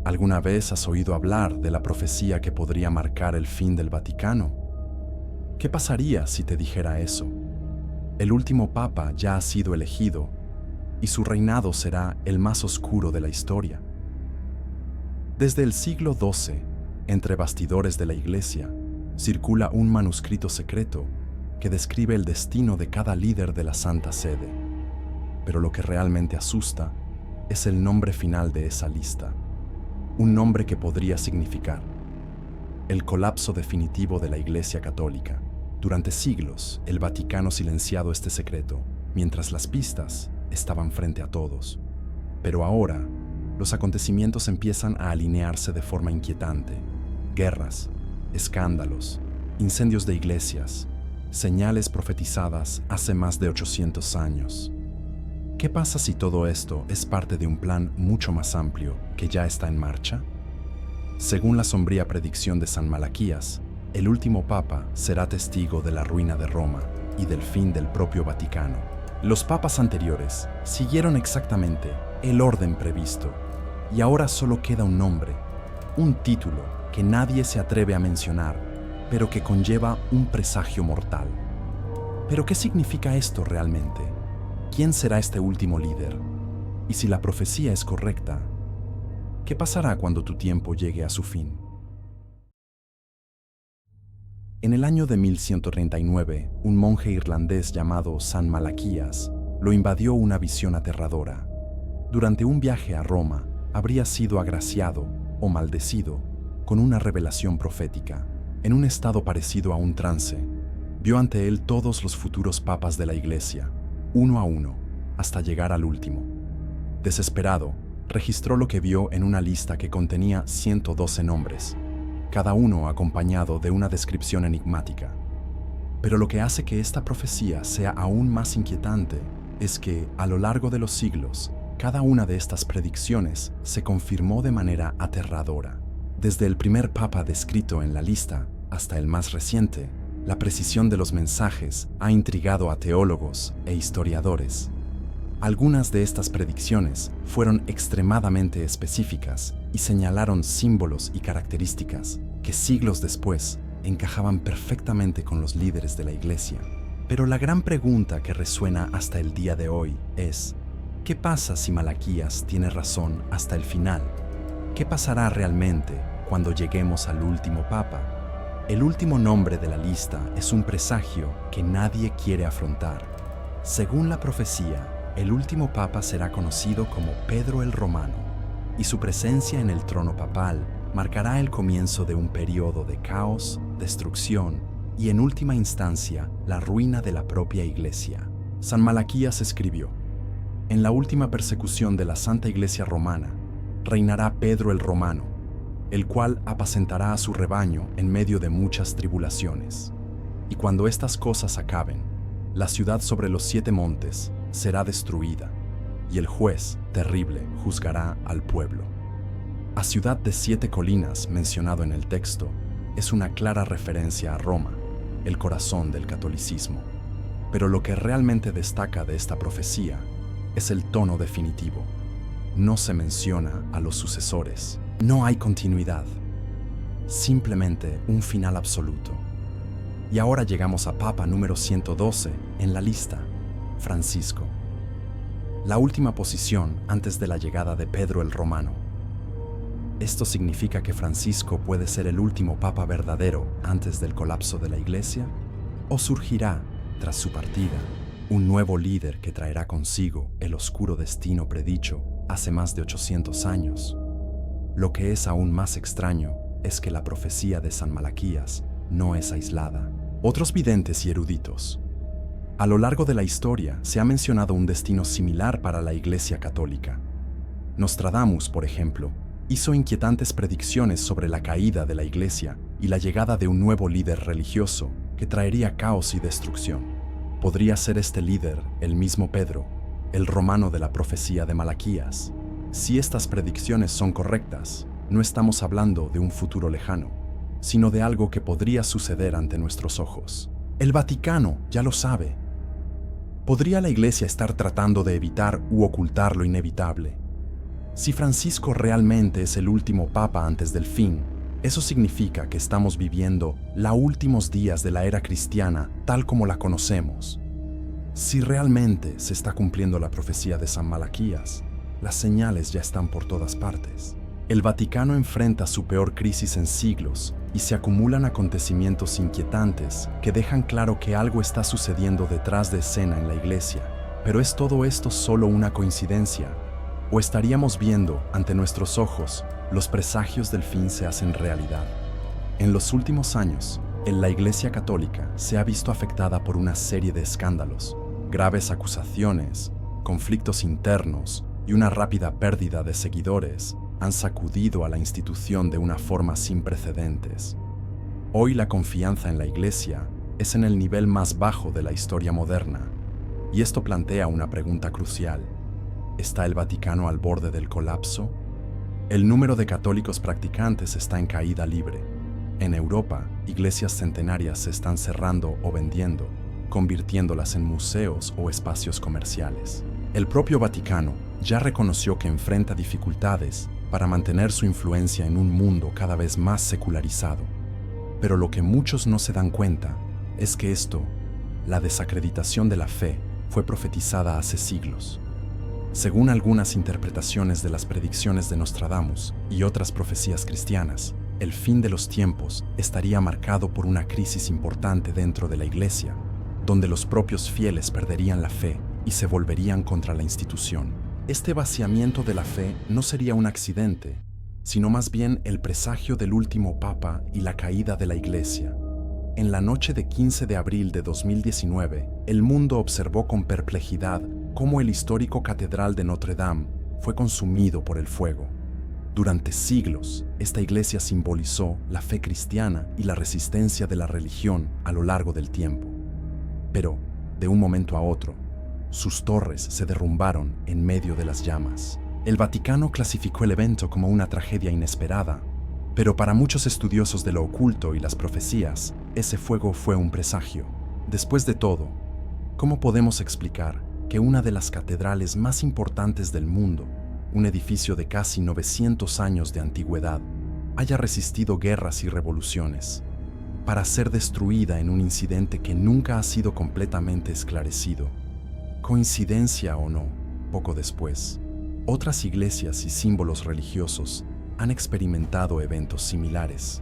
¿Alguna vez has oído hablar de la profecía que podría marcar el fin del Vaticano? ¿Qué pasaría si te dijera eso? El último papa ya ha sido elegido y su reinado será el más oscuro de la historia. Desde el siglo XII, entre bastidores de la Iglesia, circula un manuscrito secreto que describe el destino de cada líder de la Santa Sede. Pero lo que realmente asusta es el nombre final de esa lista. Un nombre que podría significar el colapso definitivo de la Iglesia Católica. Durante siglos, el Vaticano silenciado este secreto, mientras las pistas estaban frente a todos. Pero ahora, los acontecimientos empiezan a alinearse de forma inquietante. Guerras, escándalos, incendios de iglesias, señales profetizadas hace más de 800 años. ¿Qué pasa si todo esto es parte de un plan mucho más amplio que ya está en marcha? Según la sombría predicción de San Malaquías, el último papa será testigo de la ruina de Roma y del fin del propio Vaticano. Los papas anteriores siguieron exactamente el orden previsto, y ahora solo queda un nombre, un título que nadie se atreve a mencionar, pero que conlleva un presagio mortal. ¿Pero qué significa esto realmente? ¿Quién será este último líder? Y si la profecía es correcta, ¿qué pasará cuando tu tiempo llegue a su fin? En el año de 1139, un monje irlandés llamado San Malaquías lo invadió una visión aterradora. Durante un viaje a Roma, habría sido agraciado o maldecido con una revelación profética. En un estado parecido a un trance, vio ante él todos los futuros papas de la Iglesia, uno a uno, hasta llegar al último. Desesperado, registró lo que vio en una lista que contenía 112 nombres, cada uno acompañado de una descripción enigmática. Pero lo que hace que esta profecía sea aún más inquietante es que, a lo largo de los siglos, cada una de estas predicciones se confirmó de manera aterradora. Desde el primer papa descrito en la lista hasta el más reciente, la precisión de los mensajes ha intrigado a teólogos e historiadores. Algunas de estas predicciones fueron extremadamente específicas y señalaron símbolos y características que siglos después encajaban perfectamente con los líderes de la Iglesia. Pero la gran pregunta que resuena hasta el día de hoy es: ¿qué pasa si Malaquías tiene razón hasta el final? ¿Qué pasará realmente cuando lleguemos al último papa? El último nombre de la lista es un presagio que nadie quiere afrontar. Según la profecía, el último papa será conocido como Pedro el Romano, y su presencia en el trono papal marcará el comienzo de un periodo de caos, destrucción y, en última instancia, la ruina de la propia Iglesia. San Malaquías escribió: en la última persecución de la Santa Iglesia Romana, reinará Pedro el Romano, el cual apacentará a su rebaño en medio de muchas tribulaciones. Y cuando estas cosas acaben, la ciudad sobre los 7 montes será destruida, y el juez terrible juzgará al pueblo. A ciudad de 7 colinas, mencionado en el texto, es una clara referencia a Roma, el corazón del catolicismo. Pero lo que realmente destaca de esta profecía es el tono definitivo. No se menciona a los sucesores. No hay continuidad. Simplemente un final absoluto. Y ahora llegamos a Papa número 112 en la lista, Francisco. La última posición antes de la llegada de Pedro el Romano. ¿Esto significa que Francisco puede ser el último papa verdadero antes del colapso de la Iglesia? ¿O surgirá, tras su partida, un nuevo líder que traerá consigo el oscuro destino predicho hace más de 800 años? Lo que es aún más extraño es que la profecía de San Malaquías no es aislada. Otros videntes y eruditos. A lo largo de la historia se ha mencionado un destino similar para la Iglesia Católica. Nostradamus, por ejemplo, hizo inquietantes predicciones sobre la caída de la Iglesia y la llegada de un nuevo líder religioso que traería caos y destrucción. ¿Podría ser este líder el mismo Pedro, el romano de la profecía de Malaquías? Si estas predicciones son correctas, no estamos hablando de un futuro lejano, sino de algo que podría suceder ante nuestros ojos. El Vaticano ya lo sabe. ¿Podría la Iglesia estar tratando de evitar u ocultar lo inevitable? Si Francisco realmente es el último papa antes del fin, eso significa que estamos viviendo los últimos días de la era cristiana tal como la conocemos. Si realmente se está cumpliendo la profecía de San Malaquías, las señales ya están por todas partes. El Vaticano enfrenta su peor crisis en siglos y se acumulan acontecimientos inquietantes que dejan claro que algo está sucediendo detrás de escena en la Iglesia. Pero ¿es todo esto solo una coincidencia? ¿O estaríamos viendo, ante nuestros ojos, los presagios del fin se hacen realidad? En los últimos años, la Iglesia Católica se ha visto afectada por una serie de escándalos, graves acusaciones, conflictos internos y una rápida pérdida de seguidores han sacudido a la institución de una forma sin precedentes. Hoy la confianza en la Iglesia es en el nivel más bajo de la historia moderna, y esto plantea una pregunta crucial. ¿Está el Vaticano al borde del colapso? El número de católicos practicantes está en caída libre. En Europa, iglesias centenarias se están cerrando o vendiendo, convirtiéndolas en museos o espacios comerciales. El propio Vaticano ya reconoció que enfrenta dificultades para mantener su influencia en un mundo cada vez más secularizado. Pero lo que muchos no se dan cuenta es que la desacreditación de la fe, fue profetizada hace siglos. Según algunas interpretaciones de las predicciones de Nostradamus y otras profecías cristianas, el fin de los tiempos estaría marcado por una crisis importante dentro de la Iglesia, donde los propios fieles perderían la fe y se volverían contra la institución. Este vaciamiento de la fe no sería un accidente, sino más bien el presagio del último Papa y la caída de la Iglesia. En la noche de 15 de abril de 2019, el mundo observó con perplejidad cómo el histórico Catedral de Notre Dame fue consumido por el fuego. Durante siglos, esta iglesia simbolizó la fe cristiana y la resistencia de la religión a lo largo del tiempo. Pero, de un momento a otro, sus torres se derrumbaron en medio de las llamas. El Vaticano clasificó el evento como una tragedia inesperada, pero para muchos estudiosos de lo oculto y las profecías, ese fuego fue un presagio. Después de todo, ¿cómo podemos explicar que una de las catedrales más importantes del mundo, un edificio de casi 900 años de antigüedad, haya resistido guerras y revoluciones, para ser destruida en un incidente que nunca ha sido completamente esclarecido? Coincidencia o no, poco después, otras iglesias y símbolos religiosos han experimentado eventos similares.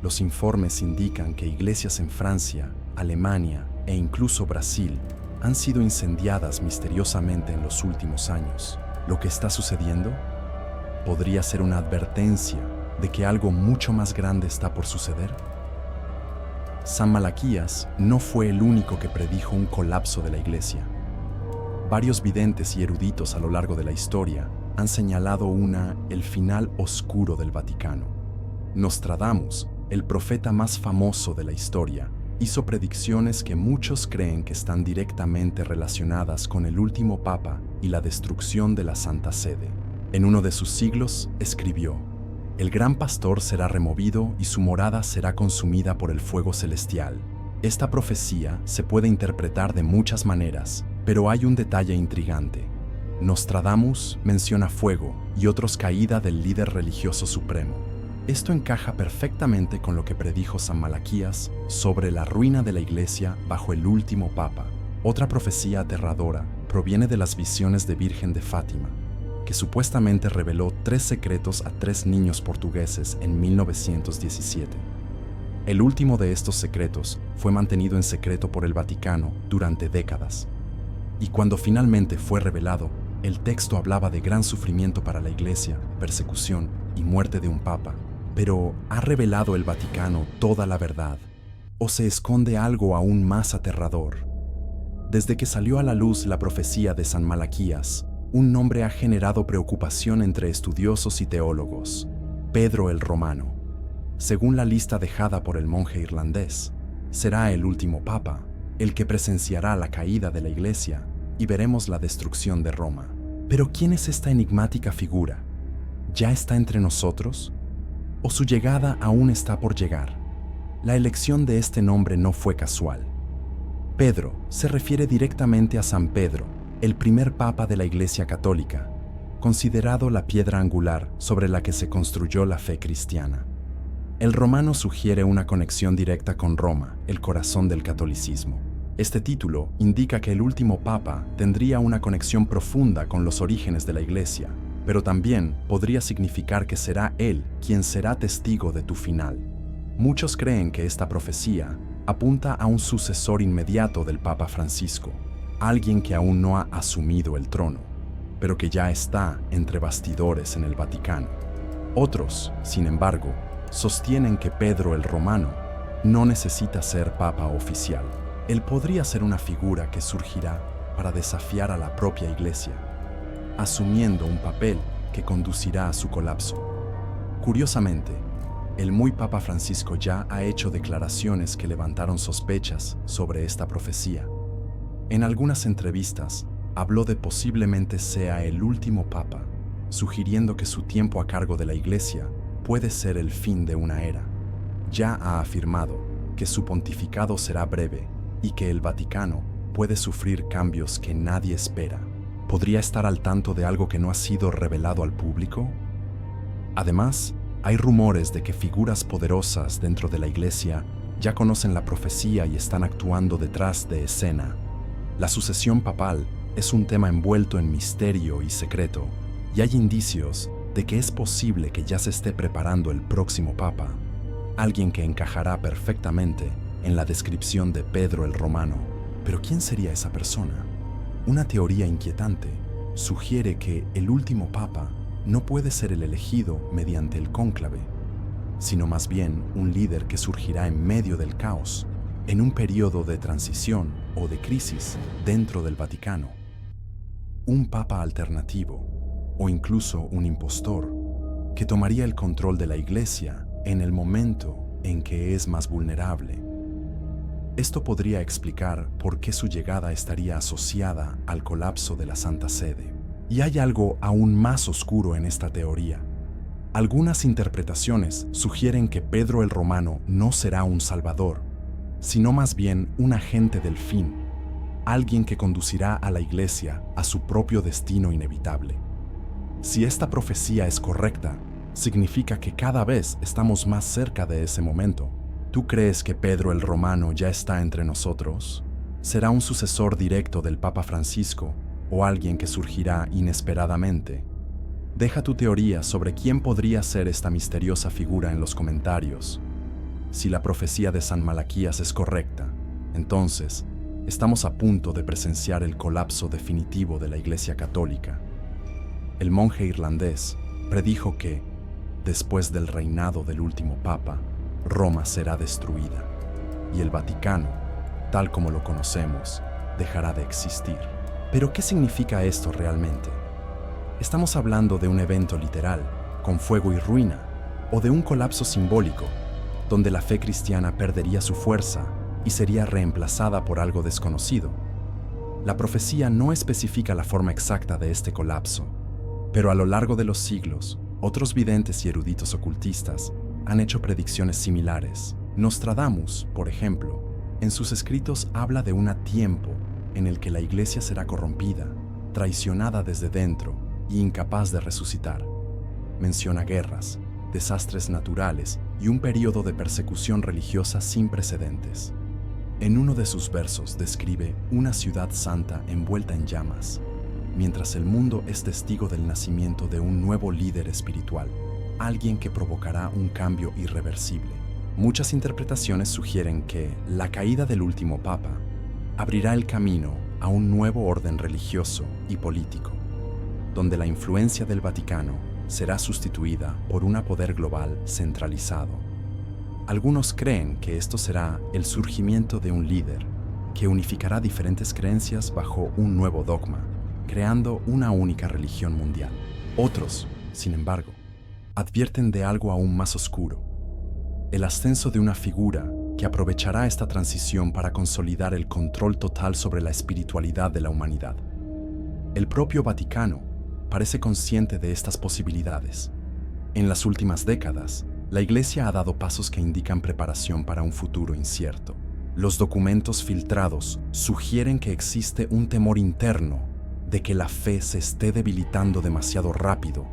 Los informes indican que iglesias en Francia, Alemania e incluso Brasil han sido incendiadas misteriosamente en los últimos años. ¿Lo que está sucediendo? ¿Podría ser una advertencia de que algo mucho más grande está por suceder? San Malaquías no fue el único que predijo un colapso de la iglesia. Varios videntes y eruditos a lo largo de la historia han señalado el final oscuro del Vaticano. Nostradamus, el profeta más famoso de la historia, hizo predicciones que muchos creen que están directamente relacionadas con el último Papa y la destrucción de la Santa Sede. En uno de sus siglos escribió: «El gran pastor será removido y su morada será consumida por el fuego celestial». Esta profecía se puede interpretar de muchas maneras, pero hay un detalle intrigante. Nostradamus menciona fuego y otros caída del líder religioso supremo. Esto encaja perfectamente con lo que predijo San Malaquías sobre la ruina de la iglesia bajo el último Papa. Otra profecía aterradora proviene de las visiones de Virgen de Fátima, que supuestamente reveló 3 secretos a 3 niños portugueses en 1917. El último de estos secretos fue mantenido en secreto por el Vaticano durante décadas. Y cuando finalmente fue revelado, el texto hablaba de gran sufrimiento para la Iglesia, persecución y muerte de un Papa. Pero, ¿ha revelado el Vaticano toda la verdad? ¿O se esconde algo aún más aterrador? Desde que salió a la luz la profecía de San Malaquías, un nombre ha generado preocupación entre estudiosos y teólogos: Pedro el Romano. Según la lista dejada por el monje irlandés, será el último Papa, el que presenciará la caída de la Iglesia y veremos la destrucción de Roma. Pero ¿quién es esta enigmática figura? ¿Ya está entre nosotros? ¿O su llegada aún está por llegar? La elección de este nombre no fue casual. Pedro se refiere directamente a San Pedro, el primer Papa de la Iglesia Católica, considerado la piedra angular sobre la que se construyó la fe cristiana. El romano sugiere una conexión directa con Roma, el corazón del catolicismo. Este título indica que el último papa tendría una conexión profunda con los orígenes de la Iglesia, pero también podría significar que será él quien será testigo de tu final. Muchos creen que esta profecía apunta a un sucesor inmediato del Papa Francisco, alguien que aún no ha asumido el trono, pero que ya está entre bastidores en el Vaticano. Otros, sin embargo, sostienen que Pedro el Romano no necesita ser papa oficial. Él podría ser una figura que surgirá para desafiar a la propia Iglesia, asumiendo un papel que conducirá a su colapso. Curiosamente, el muy Papa Francisco ya ha hecho declaraciones que levantaron sospechas sobre esta profecía. En algunas entrevistas, habló de posiblemente sea el último papa, sugiriendo que su tiempo a cargo de la Iglesia puede ser el fin de una era. Ya ha afirmado que su pontificado será breve y que el Vaticano puede sufrir cambios que nadie espera. ¿Podría estar al tanto de algo que no ha sido revelado al público? Además, hay rumores de que figuras poderosas dentro de la Iglesia ya conocen la profecía y están actuando detrás de escena. La sucesión papal es un tema envuelto en misterio y secreto, y hay indicios de que es posible que ya se esté preparando el próximo papa, alguien que encajará perfectamente en la descripción de Pedro el Romano. Pero ¿quién sería esa persona? Una teoría inquietante sugiere que el último papa no puede ser el elegido mediante el cónclave, sino más bien un líder que surgirá en medio del caos, en un periodo de transición o de crisis dentro del Vaticano. Un papa alternativo, o incluso un impostor, que tomaría el control de la Iglesia en el momento en que es más vulnerable. Esto podría explicar por qué su llegada estaría asociada al colapso de la Santa Sede. Y hay algo aún más oscuro en esta teoría. Algunas interpretaciones sugieren que Pedro el Romano no será un salvador, sino más bien un agente del fin, alguien que conducirá a la Iglesia a su propio destino inevitable. Si esta profecía es correcta, significa que cada vez estamos más cerca de ese momento. ¿Tú crees que Pedro el Romano ya está entre nosotros? ¿Será un sucesor directo del Papa Francisco o alguien que surgirá inesperadamente? Deja tu teoría sobre quién podría ser esta misteriosa figura en los comentarios. Si la profecía de San Malaquías es correcta, entonces estamos a punto de presenciar el colapso definitivo de la Iglesia Católica. El monje irlandés predijo que, después del reinado del último Papa, Roma será destruida y el Vaticano, tal como lo conocemos, dejará de existir. ¿Pero qué significa esto realmente? ¿Estamos hablando de un evento literal, con fuego y ruina, o de un colapso simbólico, donde la fe cristiana perdería su fuerza y sería reemplazada por algo desconocido? La profecía no especifica la forma exacta de este colapso, pero a lo largo de los siglos, otros videntes y eruditos ocultistas han hecho predicciones similares. Nostradamus, por ejemplo, en sus escritos habla de un tiempo en el que la Iglesia será corrompida, traicionada desde dentro y incapaz de resucitar. Menciona guerras, desastres naturales y un periodo de persecución religiosa sin precedentes. En uno de sus versos describe una ciudad santa envuelta en llamas, mientras el mundo es testigo del nacimiento de un nuevo líder espiritual, alguien que provocará un cambio irreversible. Muchas interpretaciones sugieren que la caída del último papa abrirá el camino a un nuevo orden religioso y político, donde la influencia del Vaticano será sustituida por un poder global centralizado. Algunos creen que esto será el surgimiento de un líder que unificará diferentes creencias bajo un nuevo dogma, creando una única religión mundial. Otros, sin embargo, advierten de algo aún más oscuro: el ascenso de una figura que aprovechará esta transición para consolidar el control total sobre la espiritualidad de la humanidad. El propio Vaticano parece consciente de estas posibilidades. En las últimas décadas, la Iglesia ha dado pasos que indican preparación para un futuro incierto. Los documentos filtrados sugieren que existe un temor interno de que la fe se esté debilitando demasiado rápido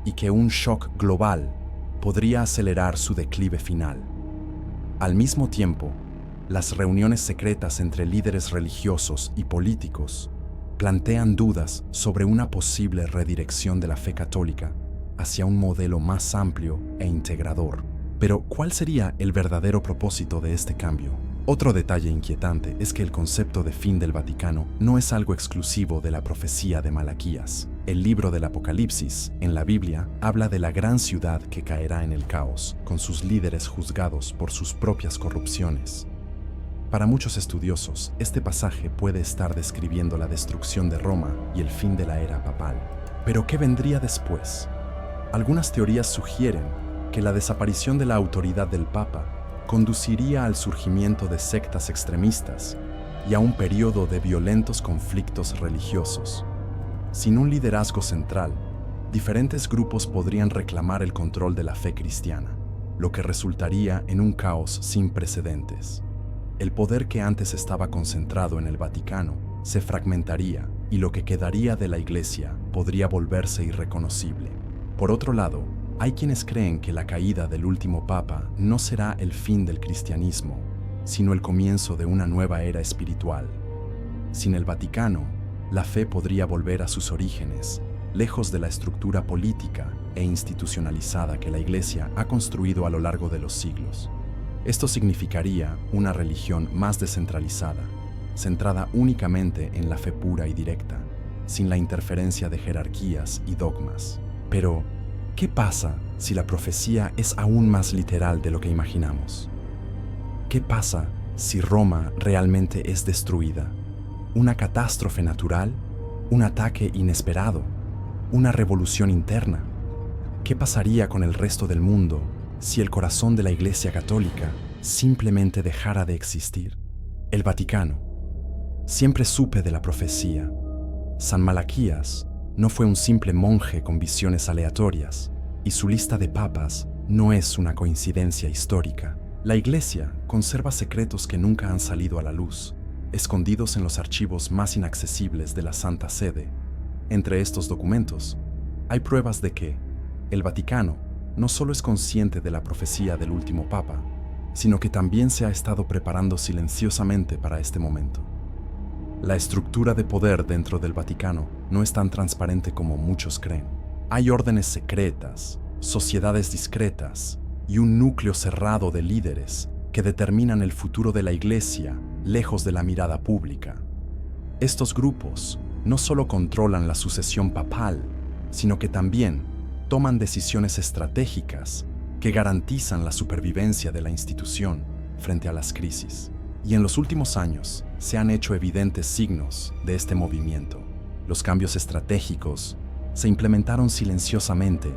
y que un shock global podría acelerar su declive final. Al mismo tiempo, las reuniones secretas entre líderes religiosos y políticos plantean dudas sobre una posible redirección de la fe católica hacia un modelo más amplio e integrador. Pero, ¿cuál sería el verdadero propósito de este cambio? Otro detalle inquietante es que el concepto de fin del Vaticano no es algo exclusivo de la profecía de Malaquías. El libro del Apocalipsis, en la Biblia, habla de la gran ciudad que caerá en el caos, con sus líderes juzgados por sus propias corrupciones. Para muchos estudiosos, este pasaje puede estar describiendo la destrucción de Roma y el fin de la era papal. ¿Pero qué vendría después? Algunas teorías sugieren que la desaparición de la autoridad del Papa conduciría al surgimiento de sectas extremistas y a un periodo de violentos conflictos religiosos. Sin un liderazgo central, diferentes grupos podrían reclamar el control de la fe cristiana, lo que resultaría en un caos sin precedentes. El poder que antes estaba concentrado en el Vaticano se fragmentaría y lo que quedaría de la Iglesia podría volverse irreconocible. Por otro lado, hay quienes creen que la caída del último Papa no será el fin del cristianismo, sino el comienzo de una nueva era espiritual. Sin el Vaticano, la fe podría volver a sus orígenes, lejos de la estructura política e institucionalizada que la Iglesia ha construido a lo largo de los siglos. Esto significaría una religión más descentralizada, centrada únicamente en la fe pura y directa, sin la interferencia de jerarquías y dogmas. Pero, ¿qué pasa si la profecía es aún más literal de lo que imaginamos? ¿Qué pasa si Roma realmente es destruida? ¿Una catástrofe natural? ¿Un ataque inesperado? ¿Una revolución interna? ¿Qué pasaría con el resto del mundo si el corazón de la Iglesia Católica simplemente dejara de existir? El Vaticano. Siempre supe de la profecía. San Malaquías no fue un simple monje con visiones aleatorias, y su lista de papas no es una coincidencia histórica. La Iglesia conserva secretos que nunca han salido a la luz, escondidos en los archivos más inaccesibles de la Santa Sede. Entre estos documentos, hay pruebas de que el Vaticano no solo es consciente de la profecía del último Papa, sino que también se ha estado preparando silenciosamente para este momento. La estructura de poder dentro del Vaticano no es tan transparente como muchos creen. Hay órdenes secretas, sociedades discretas y un núcleo cerrado de líderes que determinan el futuro de la Iglesia lejos de la mirada pública. Estos grupos no solo controlan la sucesión papal, sino que también toman decisiones estratégicas que garantizan la supervivencia de la institución frente a las crisis. Y en los últimos años se han hecho evidentes signos de este movimiento. Los cambios estratégicos se implementaron silenciosamente,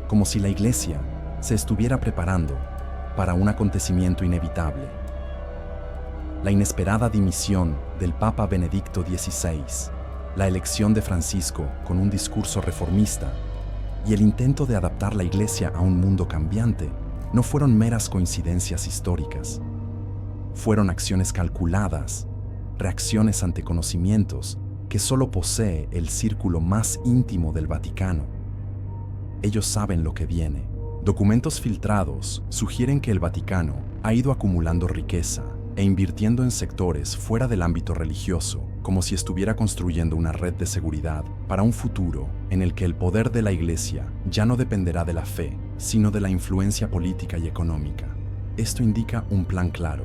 como si la Iglesia se estuviera preparando para un acontecimiento inevitable. La inesperada dimisión del Papa Benedicto XVI, la elección de Francisco con un discurso reformista y el intento de adaptar la Iglesia a un mundo cambiante no fueron meras coincidencias históricas. Fueron acciones calculadas, reacciones ante conocimientos que solo posee el círculo más íntimo del Vaticano. Ellos saben lo que viene. Documentos filtrados sugieren que el Vaticano ha ido acumulando riqueza e invirtiendo en sectores fuera del ámbito religioso, como si estuviera construyendo una red de seguridad para un futuro en el que el poder de la Iglesia ya no dependerá de la fe, sino de la influencia política y económica. Esto indica un plan claro: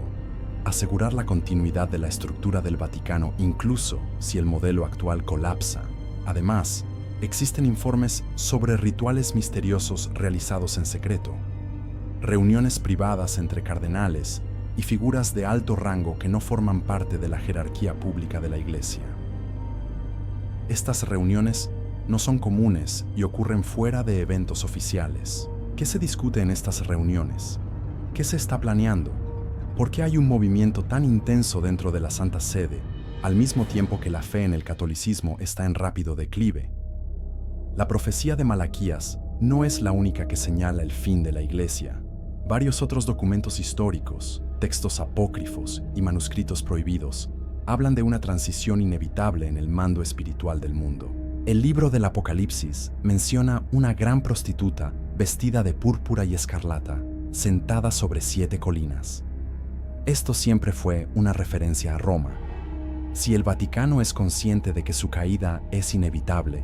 asegurar la continuidad de la estructura del Vaticano incluso si el modelo actual colapsa. Además, existen informes sobre rituales misteriosos realizados en secreto, reuniones privadas entre cardenales y figuras de alto rango que no forman parte de la jerarquía pública de la Iglesia. Estas reuniones no son comunes y ocurren fuera de eventos oficiales. ¿Qué se discute en estas reuniones? ¿Qué se está planeando? ¿Por qué hay un movimiento tan intenso dentro de la Santa Sede, al mismo tiempo que la fe en el catolicismo está en rápido declive? La profecía de Malaquías no es la única que señala el fin de la Iglesia. Varios otros documentos históricos, textos apócrifos y manuscritos prohibidos hablan de una transición inevitable en el mando espiritual del mundo. El libro del Apocalipsis menciona una gran prostituta vestida de púrpura y escarlata, sentada sobre 7 colinas. Esto siempre fue una referencia a Roma. Si el Vaticano es consciente de que su caída es inevitable,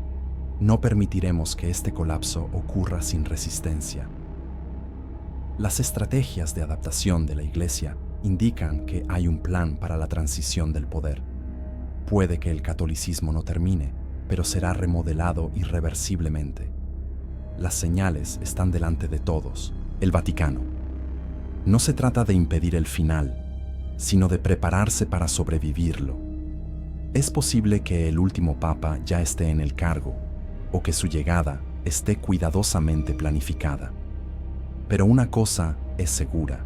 no permitiremos que este colapso ocurra sin resistencia. Las estrategias de adaptación de la Iglesia indican que hay un plan para la transición del poder. Puede que el catolicismo no termine, pero será remodelado irreversiblemente. Las señales están delante de todos, el Vaticano. No se trata de impedir el final, sino de prepararse para sobrevivirlo. Es posible que el último papa ya esté en el cargo, o que su llegada esté cuidadosamente planificada. Pero una cosa es segura: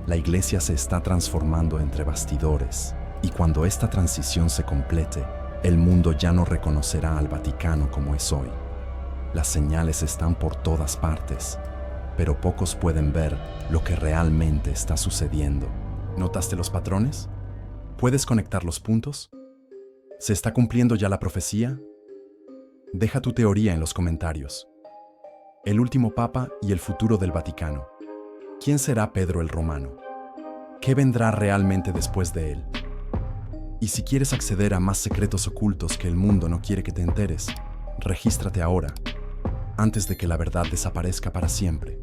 la Iglesia se está transformando entre bastidores, y cuando esta transición se complete, el mundo ya no reconocerá al Vaticano como es hoy. Las señales están por todas partes, pero pocos pueden ver lo que realmente está sucediendo. ¿Notaste los patrones? ¿Puedes conectar los puntos? ¿Se está cumpliendo ya la profecía? Deja tu teoría en los comentarios. El último papa y el futuro del Vaticano. ¿Quién será Pedro el Romano? ¿Qué vendrá realmente después de él? Y si quieres acceder a más secretos ocultos que el mundo no quiere que te enteres, regístrate ahora, antes de que la verdad desaparezca para siempre.